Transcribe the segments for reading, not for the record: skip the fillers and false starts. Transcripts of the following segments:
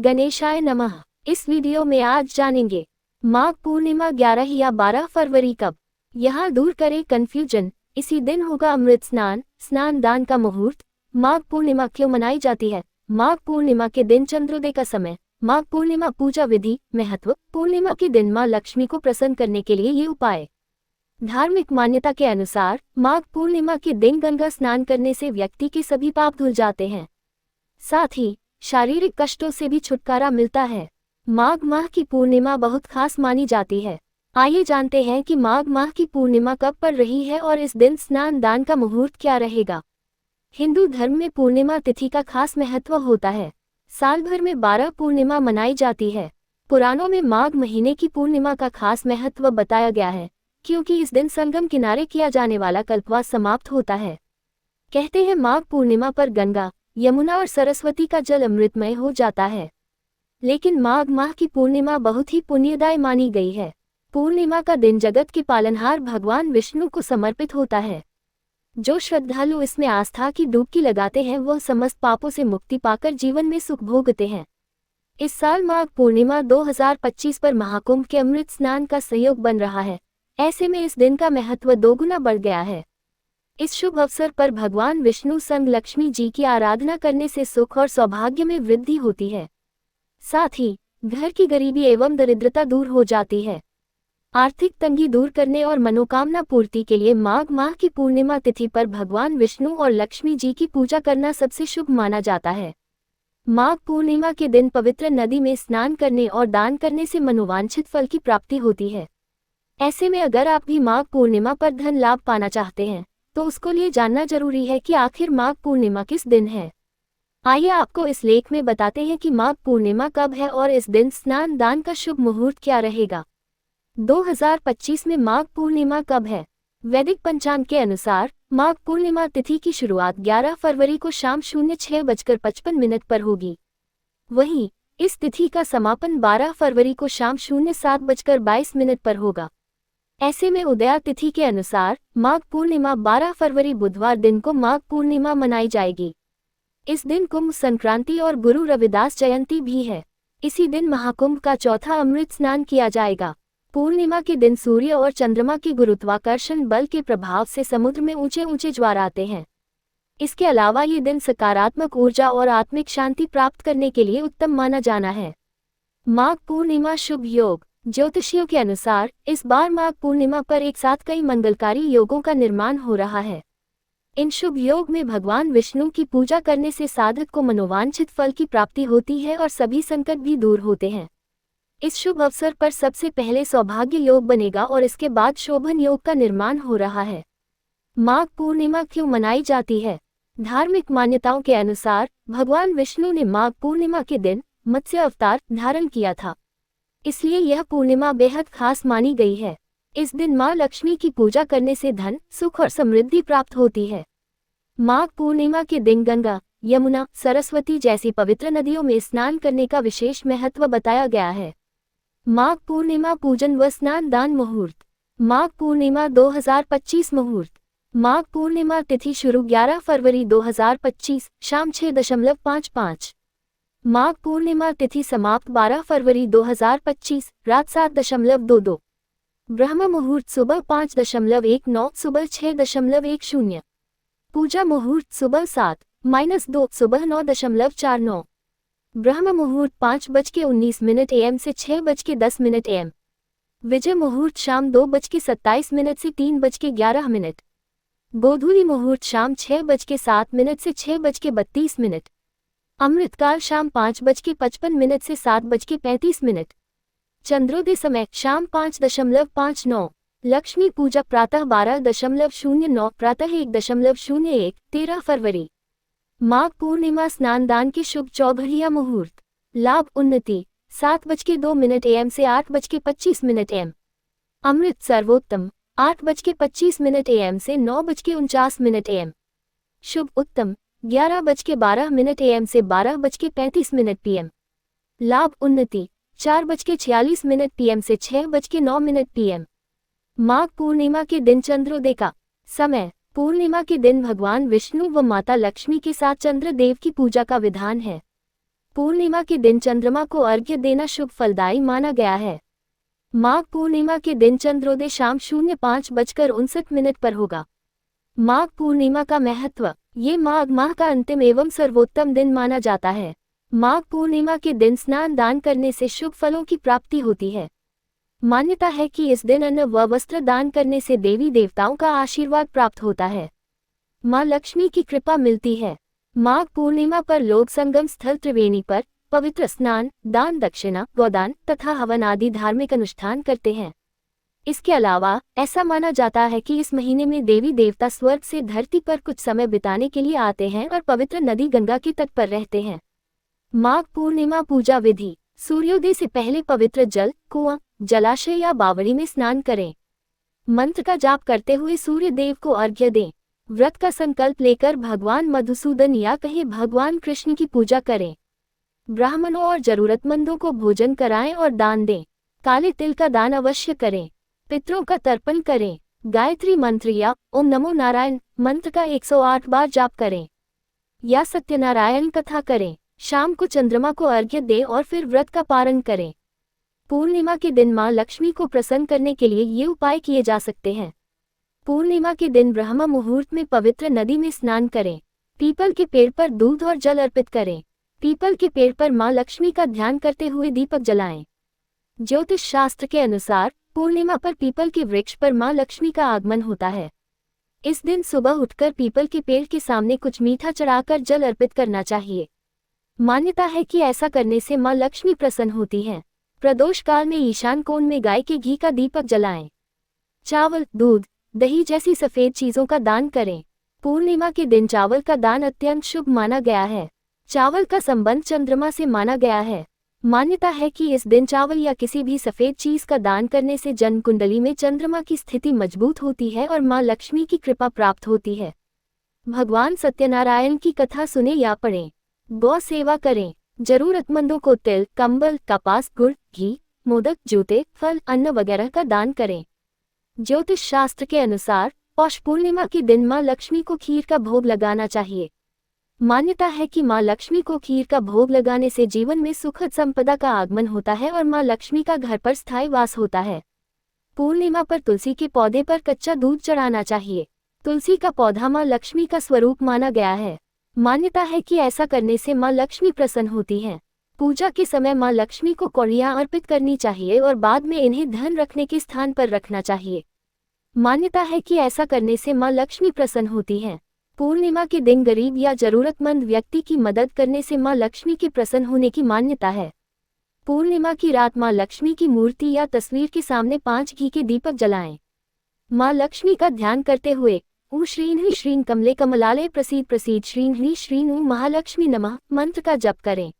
गणेशाय नमः। इस वीडियो में आज जानेंगे माघ पूर्णिमा 11 या 12 फरवरी कब। यहाँ दूर करें कंफ्यूजन। इसी दिन होगा अमृत स्नान दान का मुहूर्त। माघ पूर्णिमा क्यों मनाई जाती है? माघ पूर्णिमा के दिन चंद्रोदय का समय। माघ पूर्णिमा पूजा विधि महत्व। पूर्णिमा के दिन माँ लक्ष्मी को प्रसन्न करने के लिए ये उपाय। धार्मिक मान्यता के अनुसार माघ पूर्णिमा के दिन गंगा स्नान करने से व्यक्ति के सभी पाप धुल जाते हैं, साथ ही शारीरिक कष्टों से भी छुटकारा मिलता है। माघ माह की पूर्णिमा बहुत खास मानी जाती है। आइए जानते हैं कि माघ माह की पूर्णिमा कब पड़ रही है और इस दिन स्नान दान का मुहूर्त क्या रहेगा। हिंदू धर्म में पूर्णिमा तिथि का खास महत्व होता है। साल भर में 12 पूर्णिमा मनाई जाती है। पुराणों में माघ महीने की पूर्णिमा का खास महत्व बताया गया है, क्योंकि इस दिन संगम किनारे किया जाने वाला कल्पवास समाप्त होता है। कहते हैं माघ पूर्णिमा पर गंगा, यमुना और सरस्वती का जल अमृतमय हो जाता है। लेकिन माघ माह की पूर्णिमा बहुत ही पुण्यदायी मानी गई है। पूर्णिमा का दिन जगत के पालनहार भगवान विष्णु को समर्पित होता है। जो श्रद्धालु इसमें आस्था की डुबकी लगाते हैं वह समस्त पापों से मुक्ति पाकर जीवन में सुख भोगते हैं। इस साल माघ पूर्णिमा 2025 पर महाकुंभ के अमृत स्नान का संयोग बन रहा है। ऐसे में इस दिन का महत्व दोगुना बढ़ गया है। इस शुभ अवसर पर भगवान विष्णु संग लक्ष्मी जी की आराधना करने से सुख और सौभाग्य में वृद्धि होती है। साथ ही घर की गरीबी एवं दरिद्रता दूर हो जाती है। आर्थिक तंगी दूर करने और मनोकामना पूर्ति के लिए माघ माह की पूर्णिमा तिथि पर भगवान विष्णु और लक्ष्मी जी की पूजा करना सबसे शुभ माना जाता है। माघ पूर्णिमा के दिन पवित्र नदी में स्नान करने और दान करने से मनोवांछित फल की प्राप्ति होती है। ऐसे में अगर आप भी माघ पूर्णिमा पर धन लाभ पाना चाहते हैं तो उसको लिए जानना जरूरी है कि आखिर माघ पूर्णिमा किस दिन है। आइए आपको इस लेख में बताते हैं कि माघ पूर्णिमा कब है और इस दिन स्नान दान का शुभ मुहूर्त क्या रहेगा। 2025 में माघ पूर्णिमा कब है? वैदिक पंचांग के अनुसार माघ पूर्णिमा तिथि की शुरुआत 11 फरवरी को शाम 06:55 पर होगी। वहीं इस तिथि का समापन 12 फरवरी को शाम 07:22 पर होगा। ऐसे में उदया तिथि के अनुसार माघ पूर्णिमा 12 फरवरी बुधवार दिन को माघ पूर्णिमा मनाई जाएगी। इस दिन कुंभ संक्रांति और गुरु रविदास जयंती भी है। इसी दिन महाकुंभ का चौथा अमृत स्नान किया जाएगा। पूर्णिमा के दिन सूर्य और चंद्रमा के गुरुत्वाकर्षण बल के प्रभाव से समुद्र में ऊंचे ऊंचे ज्वार आते हैं। इसके अलावा ये दिन सकारात्मक ऊर्जा और आत्मिक शांति प्राप्त करने के लिए उत्तम माना जाना है। माघ पूर्णिमा शुभ योग। ज्योतिषियों के अनुसार इस बार माघ पूर्णिमा पर एक साथ कई मंगलकारी योगों का निर्माण हो रहा है। इन शुभ योग में भगवान विष्णु की पूजा करने से साधक को मनोवांछित फल की प्राप्ति होती है और सभी संकट भी दूर होते हैं। इस शुभ अवसर पर सबसे पहले सौभाग्य योग बनेगा और इसके बाद शोभन योग का निर्माण हो रहा है। माघ पूर्णिमा क्यों मनाई जाती है? धार्मिक मान्यताओं के अनुसार भगवान विष्णु ने माघ पूर्णिमा के दिन मत्स्य अवतार धारण किया था, इसलिए यह पूर्णिमा बेहद खास मानी गई है। इस दिन माँ लक्ष्मी की पूजा करने से धन, सुख और समृद्धि प्राप्त होती है। माघ पूर्णिमा के दिन गंगा, यमुना, सरस्वती जैसी पवित्र नदियों में स्नान करने का विशेष महत्व बताया गया है। माघ पूर्णिमा पूजन व स्नान दान मुहूर्त। माघ पूर्णिमा 2025 मुहूर्त। माघ पूर्णिमा तिथि शुरू 11 फरवरी 2025 शाम 6:55। माघ पूर्णिमा तिथि समाप्त 12 फरवरी 2025 रात 7:22। ब्रह्म मुहूर्त सुबह 5:19 सुबह 6:10। पूजा मुहूर्त सुबह 7:02 सुबह 9:49। ब्रह्म मुहूर्त 5:19 AM से 6:10 AM। विजय मुहूर्त शाम 2:27 से 3:11। गोधूली मुहूर्त शाम 6:07 से 6:32। अमृतकाल शाम 5:55 से 7:35। चंद्रोदय समय शाम 5:59। लक्ष्मी पूजा प्रातः 12:09 प्रातः 1:01 13 फरवरी। माघ पूर्णिमा स्नान दान के शुभ चौघड़िया मुहूर्त। लाभ उन्नति 7:02 AM से 8:25 AM। अमृत सर्वोत्तम 8:25 AM से 9:49 AM। शुभ उत्तम 11:12 AM से 12:35 PM। लाभ उन्नति 4:46 PM से 6:09 PM। माघ पूर्णिमा के दिन चंद्रोदय का समय। पूर्णिमा के दिन भगवान विष्णु व माता लक्ष्मी के साथ चंद्र देव की पूजा का विधान है। पूर्णिमा के दिन चंद्रमा को अर्घ्य देना शुभ फलदायी माना गया है। माघ पूर्णिमा के दिन चंद्रोदय शाम 05:59 पर होगा। माघ पूर्णिमा का महत्व। ये माघ माह का अंतिम एवं सर्वोत्तम दिन माना जाता है। माघ पूर्णिमा के दिन स्नान दान करने से शुभ फलों की प्राप्ति होती है। मान्यता है कि इस दिन अन्न व वस्त्र दान करने से देवी देवताओं का आशीर्वाद प्राप्त होता है। मां लक्ष्मी की कृपा मिलती है। माघ पूर्णिमा पर लोग संगम स्थल त्रिवेणी पर पवित्र स्नान, दान दक्षिणा, गोदान तथा हवन आदि धार्मिक अनुष्ठान करते हैं। इसके अलावा ऐसा माना जाता है कि इस महीने में देवी देवता स्वर्ग से धरती पर कुछ समय बिताने के लिए आते हैं और पवित्र नदी गंगा के तट पर रहते हैं। माघ पूर्णिमा पूजा विधि। सूर्योदय से पहले पवित्र जल, कुआं, जलाशय या बावड़ी में स्नान करें। मंत्र का जाप करते हुए सूर्य देव को अर्घ्य दें। व्रत का संकल्प लेकर भगवान मधुसूदन या कहीं भगवान कृष्ण की पूजा करें। ब्राह्मणों और जरूरतमंदों को भोजन कराएं और दान दें। काले तिल का दान अवश्य करें। पितरों का तर्पण करें। गायत्री मंत्र या ओम नमो नारायण मंत्र का 108 बार जाप करें या सत्यनारायण कथा करें। शाम को चंद्रमा को अर्घ्य दें और फिर व्रत का पारण करें। पूर्णिमा के दिन मां लक्ष्मी को प्रसन्न करने के लिए ये उपाय किए जा सकते हैं। पूर्णिमा के दिन ब्रह्म मुहूर्त में पवित्र नदी में स्नान करें। पीपल के पेड़ पर दूध और जल अर्पित करें। पीपल के पेड़ पर मां लक्ष्मी का ध्यान करते हुए दीपक जलाएं। ज्योतिष शास्त्र के अनुसार पूर्णिमा पर पीपल के वृक्ष पर मां लक्ष्मी का आगमन होता है। इस दिन सुबह उठकर पीपल के पेड़ के सामने कुछ मीठा चढ़ाकर जल अर्पित करना चाहिए। मान्यता है कि ऐसा करने से मां लक्ष्मी प्रसन्न होती हैं। प्रदोष काल में ईशान कोण में गाय के घी का दीपक जलाएं। चावल, दूध, दही जैसी सफेद चीजों का दान करें। पूर्णिमा के दिन चावल का दान अत्यंत शुभ माना गया है। चावल का संबंध चंद्रमा से माना गया है। मान्यता है कि इस दिन चावल या किसी भी सफेद चीज का दान करने से जन्म कुंडली में चंद्रमा की स्थिति मजबूत होती है और मां लक्ष्मी की कृपा प्राप्त होती है। भगवान सत्यनारायण की कथा सुने या पढ़ें। गौ सेवा करें। जरूरतमंदों को तिल, कंबल, कपास, गुड़, घी, मोदक, जूते, फल, अन्न वगैरह का दान करें। ज्योतिष शास्त्र के अनुसार पौष पूर्णिमा के दिन मां लक्ष्मी को खीर का भोग लगाना चाहिए। मान्यता है कि मां लक्ष्मी को खीर का भोग लगाने से जीवन में सुखद संपदा का आगमन होता है और मां लक्ष्मी का घर पर स्थायी वास होता है। पूर्णिमा पर तुलसी के पौधे पर कच्चा दूध चढ़ाना चाहिए। तुलसी का पौधा मां लक्ष्मी का स्वरूप माना गया है। मान्यता है कि ऐसा करने से मां लक्ष्मी प्रसन्न होती हैं। पूजा के समय मां लक्ष्मी को कौड़ियां अर्पित करनी चाहिए और बाद में इन्हें धन रखने के स्थान पर रखना चाहिए। मान्यता है कि ऐसा करने से मां लक्ष्मी प्रसन्न होती हैं। पूर्णिमा के दिन गरीब या जरूरतमंद व्यक्ति की मदद करने से मां लक्ष्मी के प्रसन्न होने की मान्यता है। पूर्णिमा की रात मां लक्ष्मी की मूर्ति या तस्वीर के सामने 5 घी के दीपक जलाएं। मां लक्ष्मी का ध्यान करते हुए ॐ श्रीं ह्रीं श्रीं कमले कमलालय प्रसीद प्रसीद श्रीं ह्रीं श्रीं ॐ महालक्ष्मी नमः मंत्र का जप करें।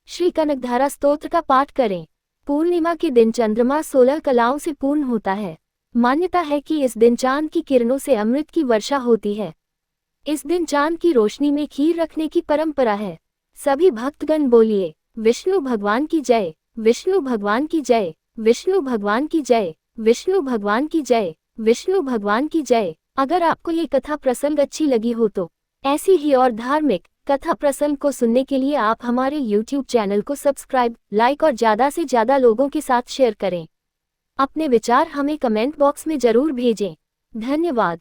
श्री कनकधारा स्तोत्र का पाठ करें। पूर्णिमा के दिन चंद्रमा 16 कलाओं से पूर्ण होता है। मान्यता है कि इस दिन चांद की किरणों से अमृत की वर्षा होती है। इस दिन चांद की रोशनी में खीर रखने की परंपरा है। सभी भक्तगण बोलिए विष्णु भगवान की जय, विष्णु भगवान की जय, विष्णु भगवान की जय, विष्णु भगवान की जय, विष्णु भगवान की जय। अगर आपको ये कथा प्रसंग अच्छी लगी हो तो ऐसी ही और धार्मिक कथा प्रसंग को सुनने के लिए आप हमारे YouTube चैनल को सब्सक्राइब, लाइक और ज़्यादा से ज़्यादा लोगों के साथ शेयर करें। अपने विचार हमें कमेंट बॉक्स में जरूर भेजें। धन्यवाद।